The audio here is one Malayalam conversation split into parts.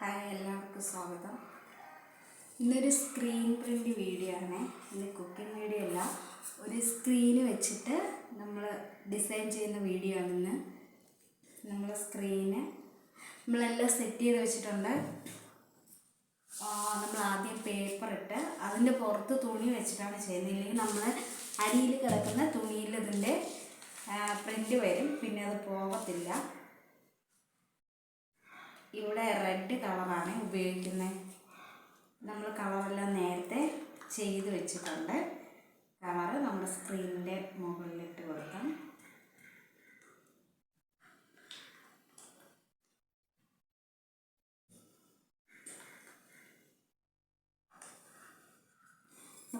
ഹായ്, എല്ലാവർക്കും സ്വാഗതം. ഇന്നൊരു സ്ക്രീൻ പ്രിൻ്റ് വീഡിയോ ആണ്. ഇന്ന് കുക്കിംഗ് വീഡിയോ അല്ല, ഒരു സ്ക്രീന് വെച്ചിട്ട് നമ്മൾ ഡിസൈൻ ചെയ്യുന്ന വീഡിയോ ആണ്. ഇന്ന് നമ്മൾ സ്ക്രീന് നമ്മളെല്ലാം സെറ്റ് ചെയ്ത് വെച്ചിട്ടുണ്ട്. നമ്മൾ ആദ്യം പേപ്പർ ഇട്ട് അതിൻ്റെ പുറത്ത് തുണി വെച്ചിട്ടാണ് ചെയ്യുന്നത്. ഇല്ലെങ്കിൽ നമ്മൾ അടിയിൽ കിടക്കുന്ന തുണിയിൽ ഇതിൻ്റെ പ്രിൻ്റ് വരും, പിന്നെ അത് പോകത്തില്ല. ഇവിടെ റെഡ് കളറാണ് ഉപയോഗിക്കുന്നത്. നമ്മൾ കളറെല്ലാം നേരത്തെ ചെയ്ത് വെച്ചിട്ടുണ്ട്. കളറ് നമ്മുടെ സ്ക്രീനിൻ്റെ മുകളിലിട്ട് കൊടുക്കാം.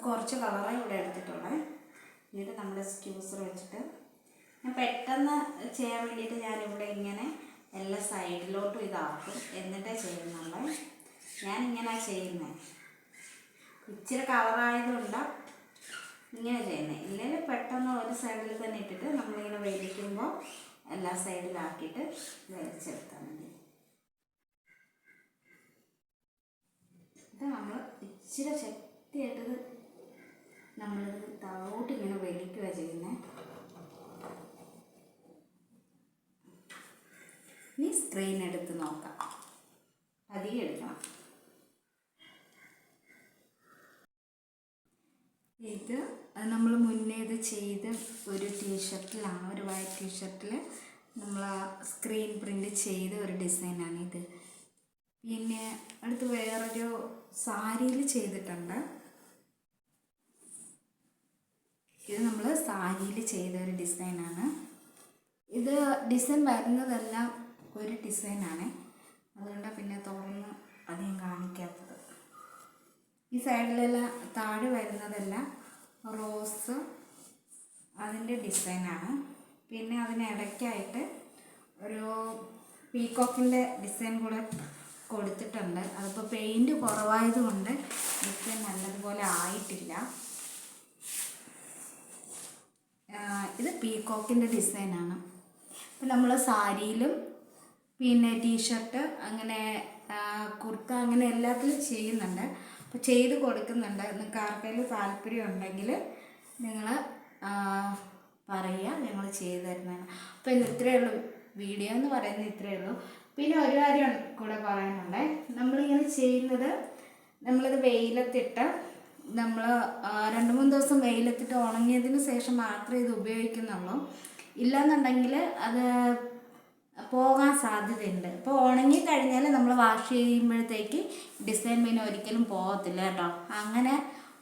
കുറച്ച് കളറേ ഇവിടെ എടുത്തിട്ടുള്ളേ. എന്നിട്ട് നമ്മുടെ സ്ക്യൂസർ വെച്ചിട്ട് ഞാൻ പെട്ടെന്ന് ചെയ്യാൻ വേണ്ടിയിട്ട് ഞാനിവിടെ ഇങ്ങനെ എല്ലാ സൈഡിലോട്ടും ഇതാക്കും, എന്നിട്ടേ ചെയ്യുന്നുള്ളൂ. ഞാനിങ്ങനെ ചെയ്യുന്നത്. ഇച്ചിരി കളറായതുകൊണ്ട് ഇങ്ങനെ ചെയ്യുന്നത്. ഇല്ലെങ്കിൽ പെട്ടെന്ന് ഒരു സൈഡിൽ തന്നെ ഇട്ടിട്ട് നമ്മളിങ്ങനെ വലിക്കുമ്പോൾ എല്ലാ സൈഡിലാക്കിയിട്ട് വലിച്ചെടുത്താൽ മതി. ഇത് നമ്മൾ ഇച്ചിരി ശക്തിയായിട്ടത് നമ്മളിത് താഴോട്ട് ഇങ്ങനെ വലിക്കുക ചെയ്യുന്നത്. ഇനി സ്ക്രീൻ എടുത്ത് നോക്കാം. അധികം എടുക്കണം. ഇത് നമ്മൾ മുന്നേ ഇത് ചെയ്ത് ഒരു ടീഷർട്ടിലാണ്, ഒരു വൈറ്റ് ടീഷർട്ടിൽ നമ്മൾ ആ സ്ക്രീൻ പ്രിൻ്റ് ചെയ്ത ഒരു ഡിസൈനാണ് ഇത്. പിന്നെ അടുത്ത് വേറൊരു സാരിയിൽ ചെയ്തിട്ടുണ്ട്. ഇത് നമ്മൾ സാരിയിൽ ചെയ്ത ഒരു ഡിസൈനാണ്. ഇത് ഡിസൈൻ വരുന്നതെല്ലാം ഒരു ഡിസൈനാണ്, അതുകൊണ്ട് പിന്നെ തുറന്ന് അധികം കാണിക്കാത്തത്. ഈ സൈഡിലെല്ലാം താഴെ വരുന്നതെല്ലാം റോസ് അതിൻ്റെ ഡിസൈനാണ്. പിന്നെ അതിനിടയ്ക്കായിട്ട് ഒരു പീക്കോക്കിൻ്റെ ഡിസൈൻ കൂടെ കൊടുത്തിട്ടുണ്ട്. അതിപ്പോൾ പെയിൻറ്റ് കുറവായതുകൊണ്ട് ഡിസൈൻ നല്ലതുപോലെ ആയിട്ടില്ല. ഇത് പീക്കോക്കിൻ്റെ ഡിസൈനാണ്. ഇപ്പം നമ്മൾ സാരിയിലും പിന്നെ ടീഷർട്ട് അങ്ങനെ കുർത്ത അങ്ങനെ എല്ലാത്തിലും ചെയ്യുന്നുണ്ട്. അപ്പോൾ ചെയ്ത് കൊടുക്കുന്നുണ്ട്. നിങ്ങൾക്ക് ആർക്കെങ്കിലും താല്പര്യം ഉണ്ടെങ്കിൽ നിങ്ങൾ പറയുക, ഞങ്ങൾ ചെയ്ത് തരുന്നതാണ്. അപ്പോൾ ഇന്ന് ഇത്രയേ ഉള്ളൂ. വീഡിയോ എന്ന് പറയുന്നത് ഇത്രയേ ഉള്ളൂ. പിന്നെ ഒരു കാര്യം കൂടെ പറയാനുണ്ട്. നമ്മളിങ്ങനെ ചെയ്യുന്നത്, നമ്മളിത് വെയിലത്തിട്ട് നമ്മൾ 2-3 ദിവസം വെയിലത്തിട്ട് ഉണങ്ങിയതിന് ശേഷം മാത്രമേ ഇത് ഉപയോഗിക്കുന്നുള്ളൂ. ഇല്ലയെന്നുണ്ടെങ്കിൽ അത് പോകാൻ സാധ്യതയുണ്ട്. അപ്പോൾ ഉണങ്ങി കഴിഞ്ഞാൽ നമ്മൾ വാഷ് ചെയ്യുമ്പോഴത്തേക്ക് ഡിസൈൻ പിന്നെ ഒരിക്കലും പോകത്തില്ല കേട്ടോ. അങ്ങനെ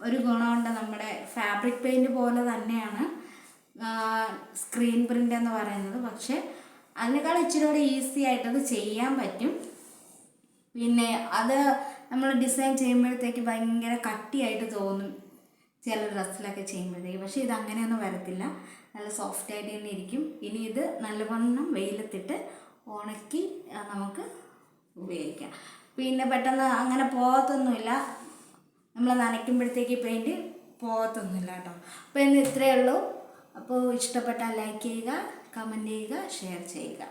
ഒരു ഗുണമുണ്ട്. നമ്മുടെ ഫാബ്രിക് പെയിൻറ്റ് പോലെ തന്നെയാണ് സ്ക്രീൻ പ്രിൻ്റ് എന്ന് പറയുന്നത്. പക്ഷേ അതിനേക്കാൾ ഇച്ചിരി കൂടി ഈസി ആയിട്ടത് ചെയ്യാൻ പറ്റും. പിന്നെ അത് നമ്മൾ ഡിസൈൻ ചെയ്യുമ്പോഴത്തേക്ക് ഭയങ്കര കട്ടിയായിട്ട് തോന്നും ചില ഡ്രസ്സിലൊക്കെ ചെയ്യുമ്പോഴത്തേക്ക്. പക്ഷേ ഇത് അങ്ങനെയൊന്നും വരത്തില്ല, നല്ല സോഫ്റ്റായിട്ട് തന്നെ ഇരിക്കും. ഇനി ഇത് നല്ലവണ്ണം വെയിലത്തിട്ട് ഉണക്കി നമുക്ക് ഉപയോഗിക്കാം. പിന്നെ പെട്ടെന്ന് അങ്ങനെ പോകത്തൊന്നുമില്ല, നമ്മൾ നനയ്ക്കുമ്പോഴത്തേക്ക് പെയിൻറ്റ് പോകത്തൊന്നുമില്ല കേട്ടോ. അപ്പോൾ ഇന്ന് ഇത്രയേ ഉള്ളൂ. അപ്പോൾ ഇഷ്ടപ്പെട്ടാൽ ലൈക്ക് ചെയ്യുക, കമൻറ്റ് ചെയ്യുക, ഷെയർ ചെയ്യുക.